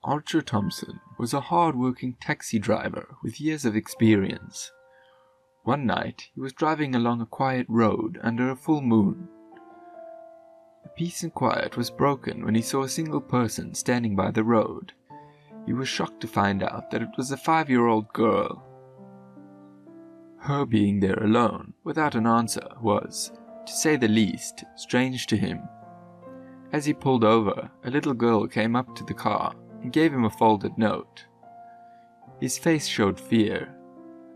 Archer Thompson was a hard-working taxi driver with years of experience. One night, he was driving along a quiet road under a full moon. The peace and quiet was broken when he saw a single person standing by the road. He was shocked to find out that it was a 5-year-old girl. Her being there alone, without an answer, was, to say the least, strange to him. As he pulled over, a little girl came up to the car and gave him a folded note. His face showed fear.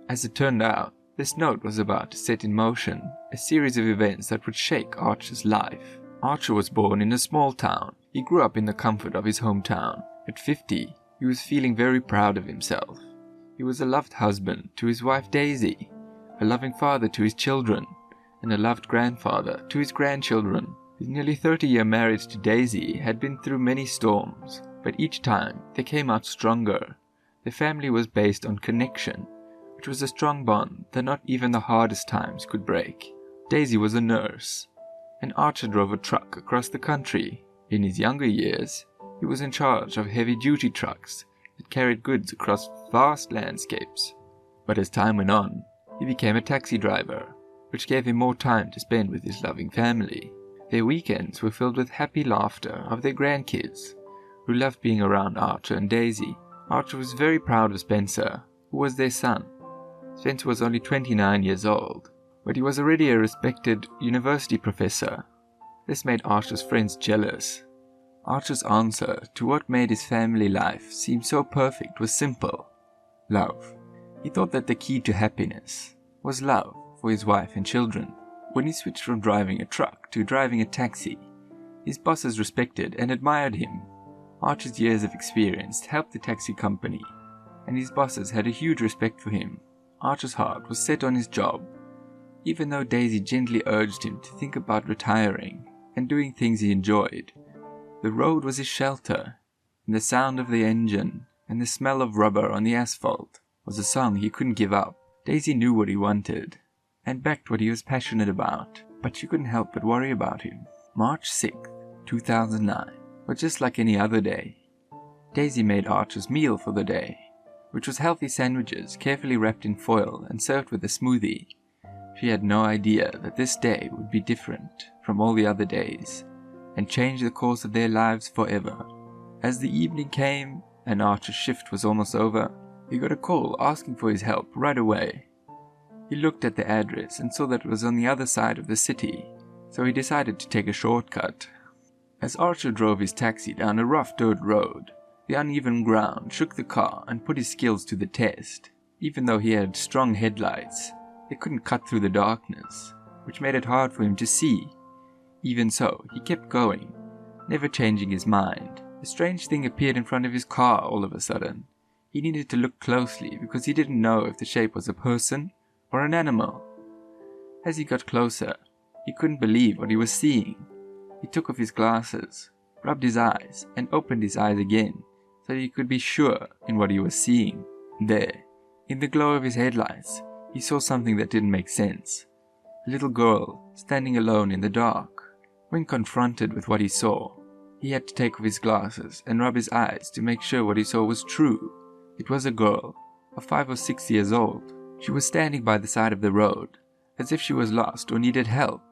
As it turned out, this note was about to set in motion a series of events that would shake Archer's life. Archer was born in a small town. He grew up in the comfort of his hometown. At 50, he was feeling very proud of himself. He was a loved husband to his wife Daisy, a loving father to his children, and a loved grandfather to his grandchildren. His nearly 30-year marriage to Daisy had been through many storms, but each time they came out stronger. Their family was based on connection, which was a strong bond that not even the hardest times could break. Daisy was a nurse, and Archer drove a truck across the country. In his younger years, he was in charge of heavy-duty trucks that carried goods across vast landscapes. But as time went on, he became a taxi driver, which gave him more time to spend with his loving family. Their weekends were filled with happy laughter of their grandkids, who loved being around Archer and Daisy. Archer was very proud of Spencer, who was their son. Spencer was only 29 years old, but he was already a respected university professor. This made Archer's friends jealous. Archer's answer to what made his family life seem so perfect was simple: love. He thought that the key to happiness was love for his wife and children. When he switched from driving a truck to driving a taxi, his bosses respected and admired him. Archer's years of experience helped the taxi company, and his bosses had a huge respect for him. Archer's heart was set on his job, even though Daisy gently urged him to think about retiring and doing things he enjoyed. The road was his shelter, and the sound of the engine and the smell of rubber on the asphalt was a song he couldn't give up. Daisy knew what he wanted and backed what he was passionate about, but she couldn't help but worry about him. March 6th, 2009 was just like any other day. Daisy made Archer's meal for the day, which was healthy sandwiches carefully wrapped in foil and served with a smoothie. She had no idea that this day would be different from all the other days and change the course of their lives forever. As the evening came and Archer's shift was almost over, he got a call asking for his help right away. He looked at the address and saw that it was on the other side of the city, so he decided to take a shortcut. As Archer drove his taxi down a rough dirt road, the uneven ground shook the car and put his skills to the test. Even though he had strong headlights, they couldn't cut through the darkness, which made it hard for him to see. Even so, he kept going, never changing his mind. A strange thing appeared in front of his car all of a sudden. He needed to look closely because he didn't know if the shape was a person or an animal. As he got closer, he couldn't believe what he was seeing. He took off his glasses, rubbed his eyes, and opened his eyes again so that he could be sure in what he was seeing. There, in the glow of his headlights, he saw something that didn't make sense. A little girl standing alone in the dark. When confronted with what he saw, he had to take off his glasses and rub his eyes to make sure what he saw was true. It was a girl of 5 or 6 years old. She was standing by the side of the road, as if she was lost or needed help.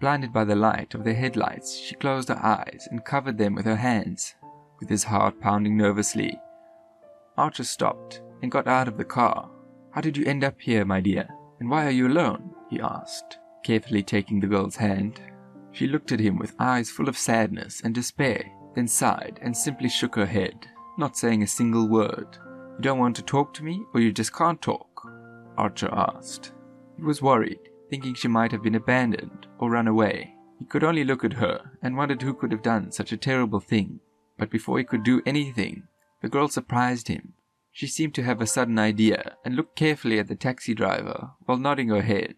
Blinded by the light of their headlights, she closed her eyes and covered them with her hands. With his heart pounding nervously, Archer stopped and got out of the car. "How did you end up here, my dear? And why are you alone?" he asked, carefully taking the girl's hand. She looked at him with eyes full of sadness and despair, then sighed and simply shook her head, not saying a single word. "You don't want to talk to me, or you just can't talk?" Archer asked. He was worried, thinking she might have been abandoned or run away. He could only look at her and wondered who could have done such a terrible thing. But before he could do anything, the girl surprised him. She seemed to have a sudden idea and looked carefully at the taxi driver while nodding her head.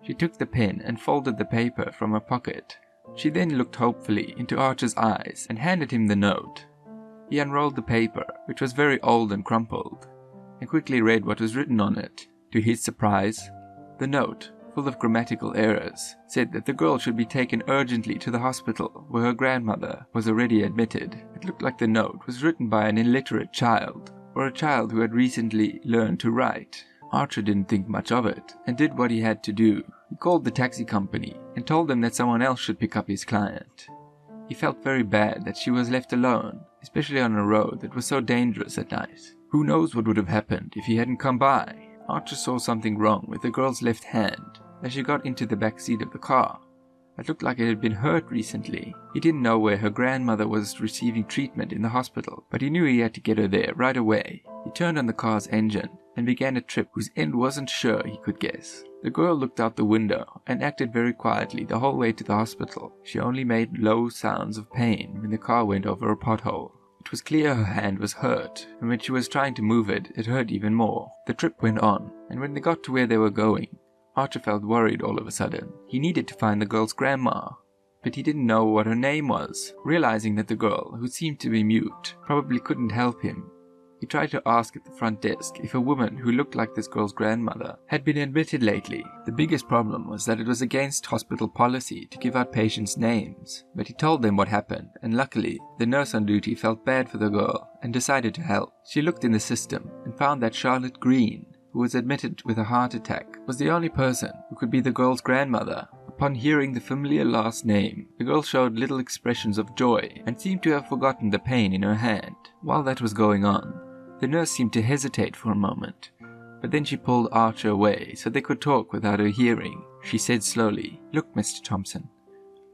She took the pen and folded the paper from her pocket. She then looked hopefully into Archer's eyes and handed him the note. He unrolled the paper, which was very old and crumpled, and quickly read what was written on it. To his surprise, the note full of grammatical errors, said that the girl should be taken urgently to the hospital where her grandmother was already admitted. It looked like the note was written by an illiterate child, or a child who had recently learned to write. Archer didn't think much of it, and did what he had to do. He called the taxi company and told them that someone else should pick up his client. He felt very bad that she was left alone, especially on a road that was so dangerous at night. Who knows what would have happened if he hadn't come by? Archer saw something wrong with the girl's left hand as she got into the back seat of the car. It looked like it had been hurt recently. He didn't know where her grandmother was receiving treatment in the hospital, but he knew he had to get her there right away. He turned on the car's engine and began a trip whose end wasn't sure he could guess. The girl looked out the window and acted very quietly the whole way to the hospital. She only made low sounds of pain when the car went over a pothole. It was clear her hand was hurt, and when she was trying to move it, it hurt even more. The trip went on, and when they got to where they were going, Archer felt worried all of a sudden. He needed to find the girl's grandma, but he didn't know what her name was. Realizing that the girl, who seemed to be mute, probably couldn't help him, he tried to ask at the front desk if a woman who looked like this girl's grandmother had been admitted lately. The biggest problem was that it was against hospital policy to give out patients' names, but he told them what happened, and luckily, the nurse on duty felt bad for the girl and decided to help. She looked in the system and found that Charlotte Green, who was admitted with a heart attack, was the only person who could be the girl's grandmother. Upon hearing the familiar last name, the girl showed little expressions of joy and seemed to have forgotten the pain in her hand. While that was going on, the nurse seemed to hesitate for a moment, but then she pulled Archer away so they could talk without her hearing. She said slowly, "Look, Mr. Thompson,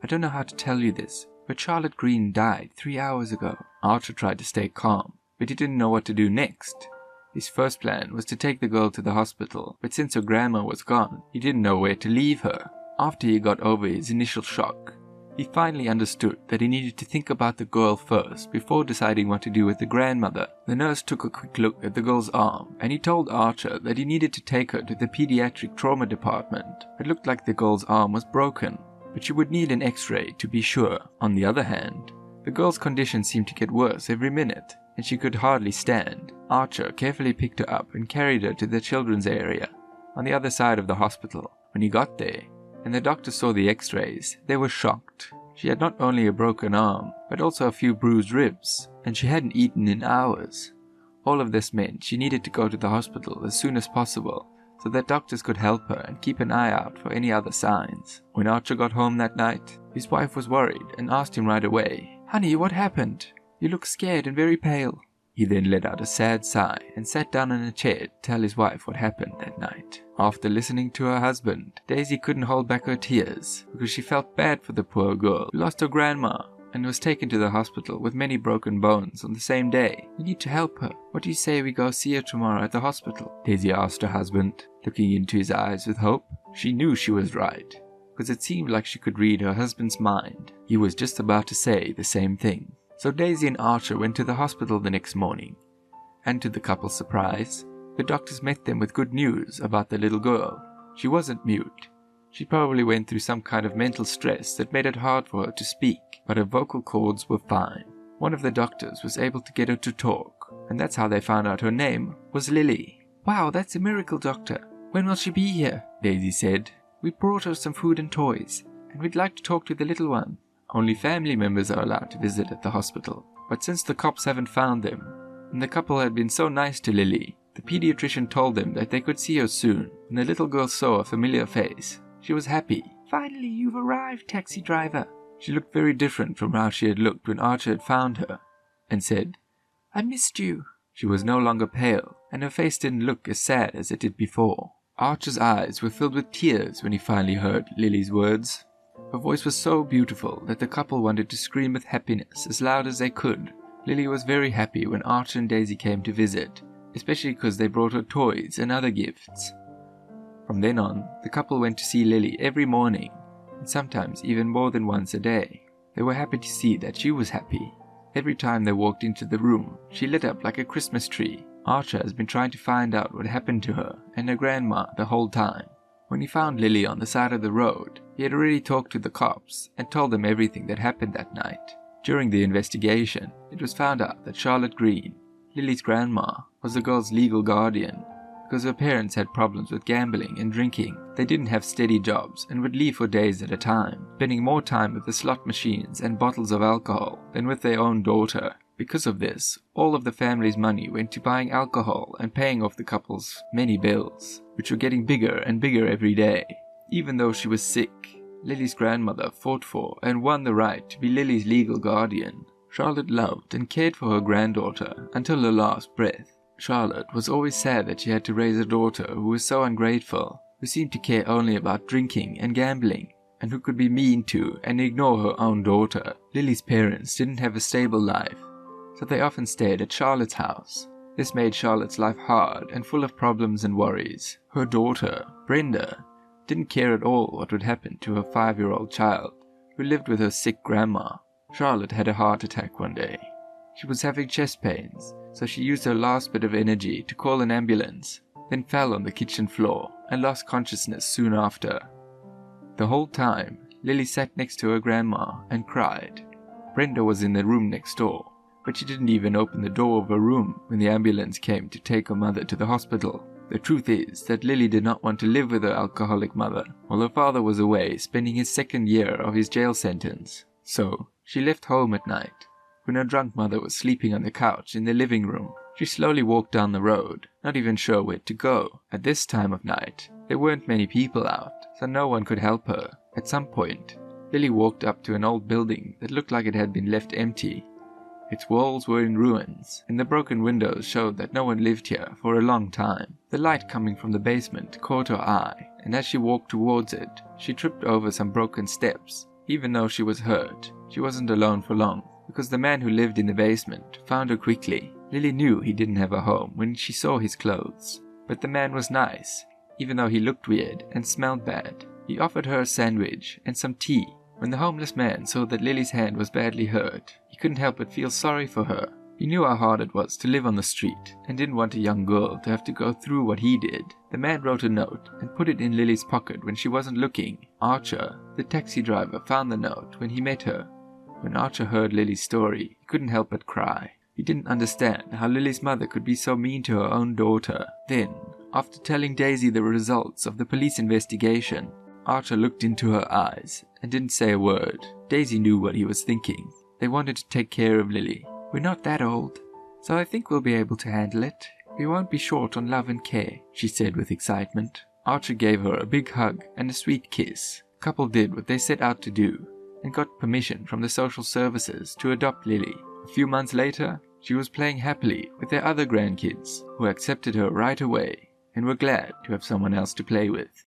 I don't know how to tell you this, but Charlotte Green died 3 hours ago." Archer tried to stay calm, but he didn't know what to do next. His first plan was to take the girl to the hospital, but since her grandma was gone, he didn't know where to leave her. After he got over his initial shock, he finally understood that he needed to think about the girl first before deciding what to do with the grandmother. The nurse took a quick look at the girl's arm, and he told Archer that he needed to take her to the pediatric trauma department. It looked like the girl's arm was broken, but she would need an x-ray to be sure. On the other hand, the girl's condition seemed to get worse every minute, and she could hardly stand. Archer carefully picked her up and carried her to the children's area, on the other side of the hospital. When he got there, and the doctors saw the x-rays, they were shocked. She had not only a broken arm, but also a few bruised ribs, and she hadn't eaten in hours. All of this meant she needed to go to the hospital as soon as possible, so that doctors could help her and keep an eye out for any other signs. When Archer got home that night, his wife was worried and asked him right away, "Honey, what happened? You look scared and very pale." He then let out a sad sigh and sat down in a chair to tell his wife what happened that night. After listening to her husband, Daisy couldn't hold back her tears because she felt bad for the poor girl who lost her grandma and was taken to the hospital with many broken bones on the same day. "We need to help her. What do you say we go see her tomorrow at the hospital?" Daisy asked her husband, looking into his eyes with hope. She knew she was right, because it seemed like she could read her husband's mind. He was just about to say the same thing. So Daisy and Archer went to the hospital the next morning, and to the couple's surprise, the doctors met them with good news about the little girl. She wasn't mute. She probably went through some kind of mental stress that made it hard for her to speak, but her vocal cords were fine. One of the doctors was able to get her to talk, and that's how they found out her name was Lily. "Wow, that's a miracle, Doctor. When will she be here?" Daisy said. "We brought her some food and toys, and we'd like to talk to the little one." Only family members are allowed to visit at the hospital, but since the cops haven't found them, and the couple had been so nice to Lily, the pediatrician told them that they could see her soon. When the little girl saw a familiar face, she was happy. "Finally, you've arrived, taxi driver." She looked very different from how she had looked when Archer had found her, and said, "I missed you." She was no longer pale, and her face didn't look as sad as it did before. Archer's eyes were filled with tears when he finally heard Lily's words. Her voice was so beautiful that the couple wanted to scream with happiness as loud as they could. Lily was very happy when Archer and Daisy came to visit, especially because they brought her toys and other gifts. From then on, the couple went to see Lily every morning, and sometimes even more than once a day. They were happy to see that she was happy. Every time they walked into the room, she lit up like a Christmas tree. Archer has been trying to find out what happened to her and her grandma the whole time. When he found Lily on the side of the road, he had already talked to the cops and told them everything that happened that night. During the investigation, it was found out that Charlotte Green, Lily's grandma, was the girl's legal guardian. because her parents had problems with gambling and drinking. They didn't have steady jobs and would leave for days at a time, spending more time with the slot machines and bottles of alcohol than with their own daughter. Because of this, all of the family's money went to buying alcohol and paying off the couple's many bills, which were getting bigger and bigger every day. Even though she was sick, Lily's grandmother fought for and won the right to be Lily's legal guardian. Charlotte loved and cared for her granddaughter until her last breath. Charlotte was always sad that she had to raise a daughter who was so ungrateful, who seemed to care only about drinking and gambling, and who could be mean to and ignore her own daughter. Lily's parents didn't have a stable life, so they often stayed at Charlotte's house. This made Charlotte's life hard and full of problems and worries. Her daughter, Brenda, didn't care at all what would happen to her 5-year-old child, who lived with her sick grandma. Charlotte had a heart attack one day. She was having chest pains, so she used her last bit of energy to call an ambulance, then fell on the kitchen floor and lost consciousness soon after. The whole time, Lily sat next to her grandma and cried. Brenda was in the room next door, but she didn't even open the door of her room when the ambulance came to take her mother to the hospital. The truth is that Lily did not want to live with her alcoholic mother while her father was away spending his 2nd year of his jail sentence. So, she left home at night. When her drunk mother was sleeping on the couch in the living room, she slowly walked down the road, not even sure where to go. At this time of night, there weren't many people out, so no one could help her. At some point, Lily walked up to an old building that looked like it had been left empty. Its walls were in ruins, and the broken windows showed that no one lived here for a long time. The light coming from the basement caught her eye, and as she walked towards it, she tripped over some broken steps. Even though she was hurt, she wasn't alone for long, because the man who lived in the basement found her quickly. Lily knew he didn't have a home when she saw his clothes, but the man was nice, even though he looked weird and smelled bad. He offered her a sandwich and some tea. When the homeless man saw that Lily's hand was badly hurt, he couldn't help but feel sorry for her. He knew how hard it was to live on the street, and didn't want a young girl to have to go through what he did. The man wrote a note and put it in Lily's pocket when she wasn't looking. Archer, the taxi driver, found the note when he met her. When Archer heard Lily's story, he couldn't help but cry. He didn't understand how Lily's mother could be so mean to her own daughter. Then, after telling Daisy the results of the police investigation, Archer looked into her eyes and didn't say a word. Daisy knew what he was thinking. They wanted to take care of Lily. "We're not that old, so I think we'll be able to handle it. We won't be short on love and care," she said with excitement. Archer gave her a big hug and a sweet kiss. The couple did what they set out to do, and got permission from the social services to adopt Lily. A few months later, she was playing happily with their other grandkids, who accepted her right away and were glad to have someone else to play with.